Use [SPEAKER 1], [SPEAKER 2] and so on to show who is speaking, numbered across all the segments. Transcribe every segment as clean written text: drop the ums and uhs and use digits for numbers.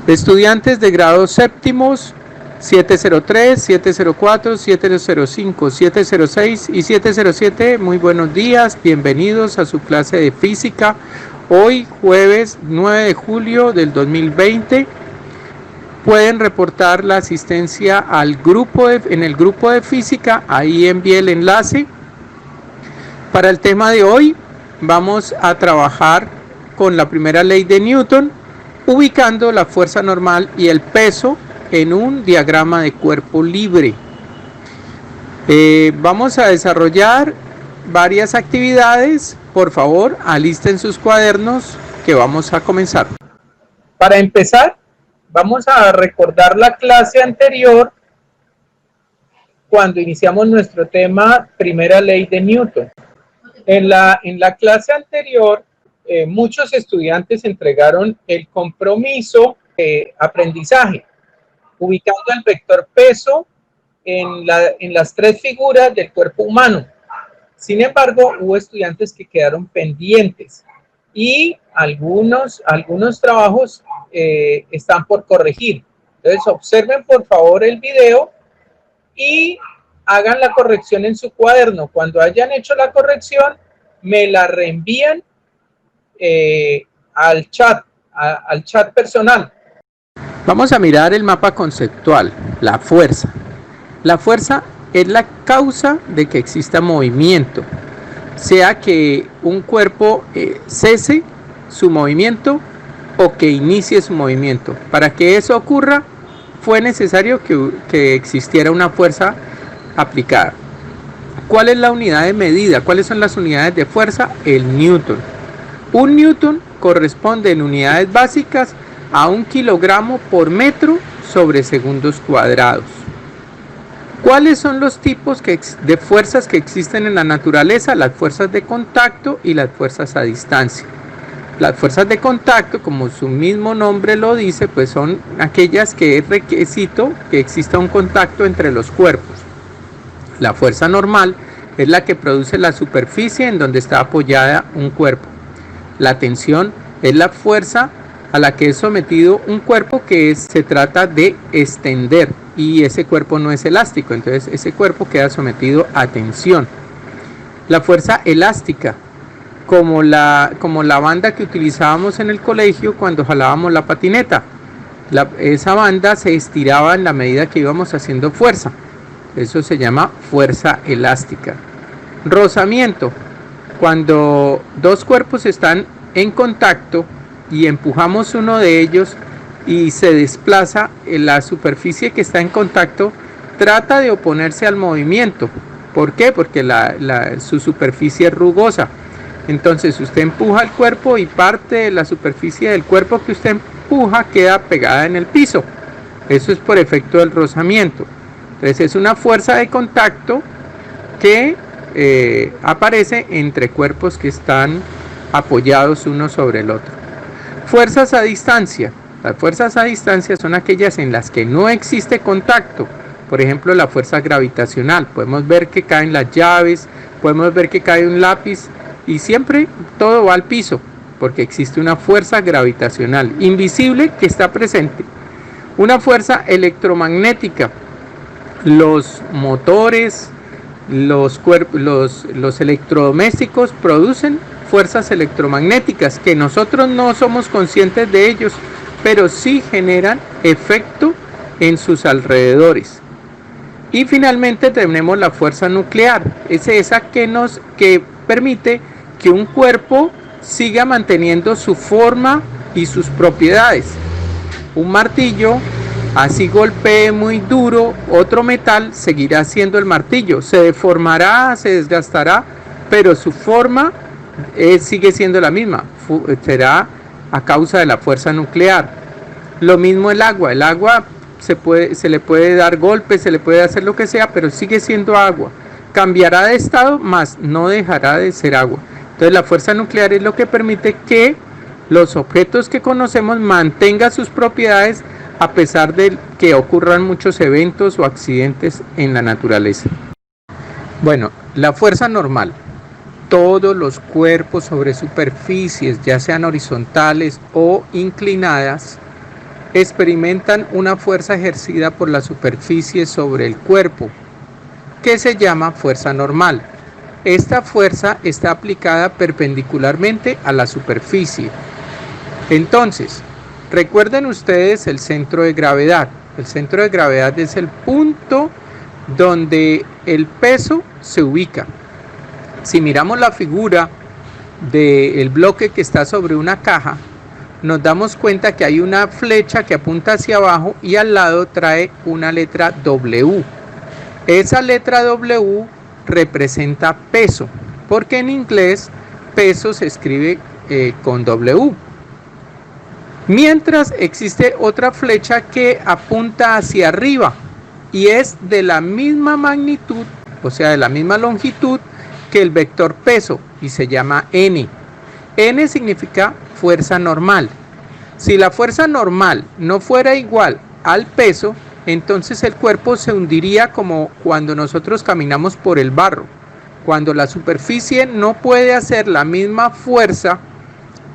[SPEAKER 1] Estudiantes de grados séptimos 703, 704, 705, 706 y 707, muy buenos días, bienvenidos a su clase de física. Hoy jueves 9 de julio del 2020. Pueden reportar la asistencia al grupo en el grupo de física, ahí envié el enlace. Para el tema de hoy vamos a trabajar con la primera ley de Newton, ubicando la fuerza normal y el peso en un diagrama de cuerpo libre. Vamos a desarrollar varias actividades. Por favor, alisten sus cuadernos que vamos a comenzar. Para empezar, vamos a recordar la clase anterior cuando iniciamos nuestro tema primera ley de Newton. En la clase anterior, muchos estudiantes entregaron el compromiso de aprendizaje, ubicando el vector peso en las tres figuras del cuerpo humano. Sin embargo, hubo estudiantes que quedaron pendientes y algunos trabajos están por corregir. Entonces, observen por favor el video y hagan la corrección en su cuaderno. Cuando hayan hecho la corrección, me la reenvían al chat personal. Vamos a mirar el mapa conceptual, la fuerza. La fuerza es la causa de que exista movimiento, sea que un cuerpo cese su movimiento o que inicie su movimiento. Para que eso ocurra, fue necesario que existiera una fuerza aplicada. ¿Cuál es la unidad de medida? ¿Cuáles son las unidades de fuerza? El newton. Un newton corresponde en unidades básicas a 1 kilogramo por metro sobre segundos cuadrados. ¿Cuáles son los tipos de fuerzas que existen en la naturaleza? Las fuerzas de contacto y las fuerzas a distancia. Las fuerzas de contacto, como su mismo nombre lo dice, pues son aquellas que es requisito que exista un contacto entre los cuerpos. La fuerza normal es la que produce la superficie en donde está apoyada un cuerpo. La tensión es la fuerza a la que es sometido un cuerpo que se trata de extender y ese cuerpo no es elástico, entonces ese cuerpo queda sometido a tensión. La fuerza elástica, como la banda que utilizábamos en el colegio cuando jalábamos la patineta. Esa banda se estiraba en la medida que íbamos haciendo fuerza. Eso se llama fuerza elástica. Rozamiento, cuando dos cuerpos están en contacto y empujamos uno de ellos y se desplaza, la superficie que está en contacto trata de oponerse al movimiento. ¿Por qué? Porque su superficie es rugosa. Entonces usted empuja el cuerpo y parte de la superficie del cuerpo que usted empuja queda pegada en el piso. Eso es por efecto del rozamiento. Entonces es una fuerza de contacto que aparece entre cuerpos que están apoyados uno sobre el otro. Fuerzas a distancia. Las fuerzas a distancia son aquellas en las que no existe contacto. Por ejemplo, la fuerza gravitacional. Podemos ver que caen las llaves, podemos ver que cae un lápiz y siempre todo va al piso porque existe una fuerza gravitacional invisible que está presente. Una fuerza electromagnética. Los motores, los electrodomésticos producen fuerzas electromagnéticas que nosotros no somos conscientes de ellos, pero sí generan efecto en sus alrededores. Y finalmente tenemos la fuerza nuclear, es esa que permite que un cuerpo siga manteniendo su forma y sus propiedades. Un martillo, así golpee muy duro otro metal, seguirá siendo el martillo. Se deformará, se desgastará, pero su forma sigue siendo la misma. Será a causa de la fuerza nuclear. Lo mismo el agua. El agua se le puede dar golpes, se le puede hacer lo que sea, pero sigue siendo agua. Cambiará de estado, mas no dejará de ser agua. Entonces la fuerza nuclear es lo que permite que los objetos que conocemos mantengan sus propiedades a pesar de que ocurran muchos eventos o accidentes en la naturaleza. Bueno, la fuerza normal. Todos los cuerpos sobre superficies, ya sean horizontales o inclinadas, experimentan una fuerza ejercida por la superficie sobre el cuerpo, que se llama fuerza normal. Esta fuerza está aplicada perpendicularmente a la superficie. Entonces, recuerden ustedes el centro de gravedad. El centro de gravedad es el punto donde el peso se ubica. Si miramos la figura del bloque que está sobre una caja, nos damos cuenta que hay una flecha que apunta hacia abajo y al lado trae una letra W. Esa letra W representa peso, porque en inglés peso se escribe con W. Mientras existe otra flecha que apunta hacia arriba y es de la misma magnitud, o sea, de la misma longitud que el vector peso y se llama N. N significa fuerza normal. Si la fuerza normal no fuera igual al peso, entonces el cuerpo se hundiría como cuando nosotros caminamos por el barro. Cuando la superficie no puede hacer la misma fuerza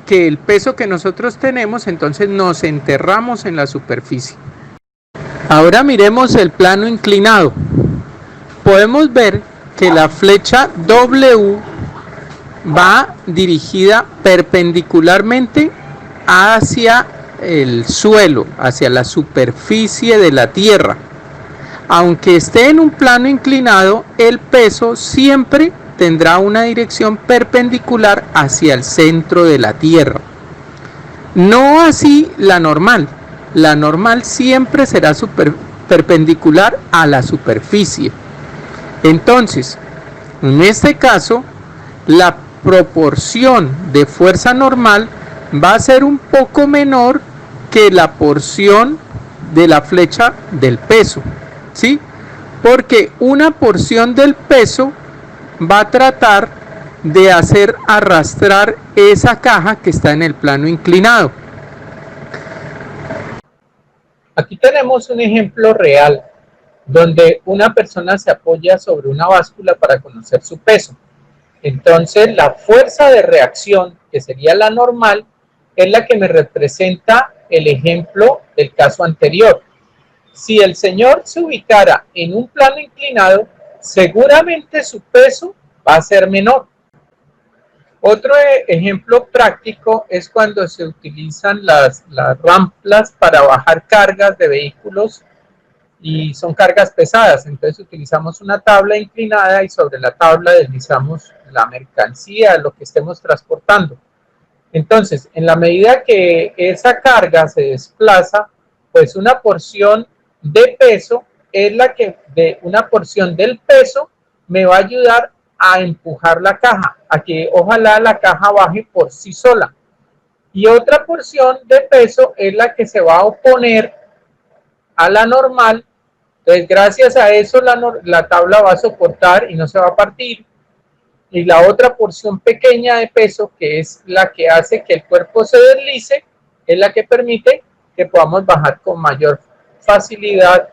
[SPEAKER 1] que el peso que nosotros tenemos, entonces nos enterramos en la superficie. Ahora miremos el plano inclinado. Podemos ver que la flecha W va dirigida perpendicularmente hacia el suelo, hacia la superficie de la Tierra. Aunque esté en un plano inclinado, el peso siempre tendrá una dirección perpendicular hacia el centro de la Tierra. No así la normal. La normal siempre será perpendicular a la superficie. Entonces, en este caso, la proporción de fuerza normal va a ser un poco menor que la porción de la flecha del peso, ¿sí? Porque una porción del peso va a tratar de hacer arrastrar esa caja que está en el plano inclinado. Aquí tenemos un ejemplo real donde una persona se apoya sobre una báscula para conocer su peso. Entonces, la fuerza de reacción, que sería la normal, es la que me representa el ejemplo del caso anterior. Si el señor se ubicara en un plano inclinado, seguramente su peso va a ser menor. Otro ejemplo práctico es cuando se utilizan las rampas para bajar cargas de vehículos y son cargas pesadas. Entonces utilizamos una tabla inclinada y sobre la tabla deslizamos la mercancía, lo que estemos transportando. Entonces, en la medida que esa carga se desplaza, pues una porción de peso es la que de una porción del peso me va a ayudar a empujar la caja, a que ojalá la caja baje por sí sola. Y otra porción de peso es la que se va a oponer a la normal. Entonces, gracias a eso la tabla va a soportar y no se va a partir. Y la otra porción pequeña de peso, que es la que hace que el cuerpo se deslice, es la que permite que podamos bajar con mayor facilidad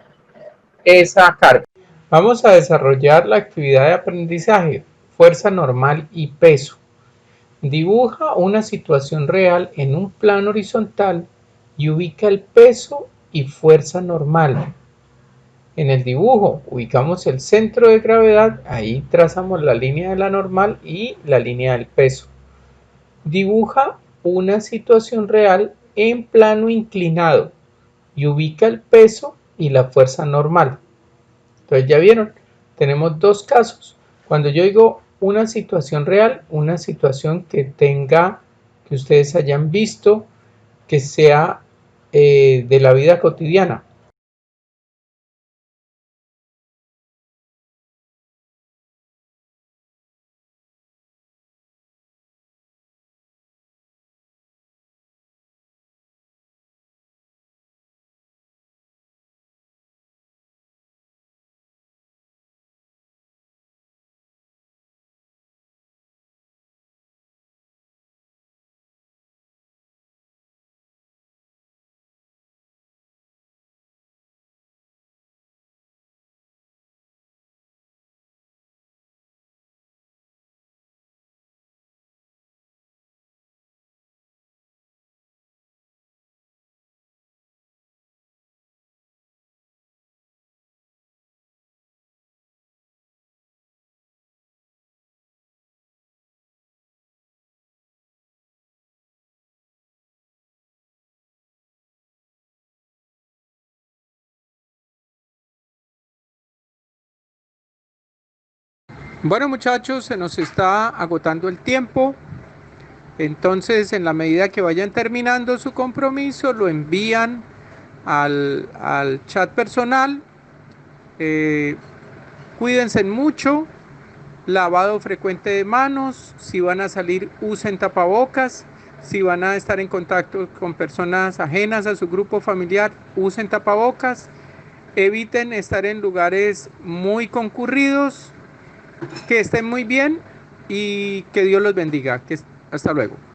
[SPEAKER 1] esa carga. Vamos a desarrollar la actividad de aprendizaje, fuerza normal y peso. Dibuja una situación real en un plano horizontal y ubica el peso y fuerza normal. En el dibujo ubicamos el centro de gravedad, ahí trazamos la línea de la normal y la línea del peso. Dibuja una situación real en plano inclinado y ubica el peso y la fuerza normal. Entonces ya vieron, tenemos dos casos. Cuando yo digo una situación real, una situación que ustedes hayan visto, que sea de la vida cotidiana. Bueno, muchachos, se nos está agotando el tiempo. Entonces, en la medida que vayan terminando su compromiso, lo envían al chat personal. Cuídense mucho. Lavado frecuente de manos. Si van a salir, usen tapabocas. Si van a estar en contacto con personas ajenas a su grupo familiar, usen tapabocas. Eviten estar en lugares muy concurridos. Que estén muy bien y que Dios los bendiga. Hasta luego.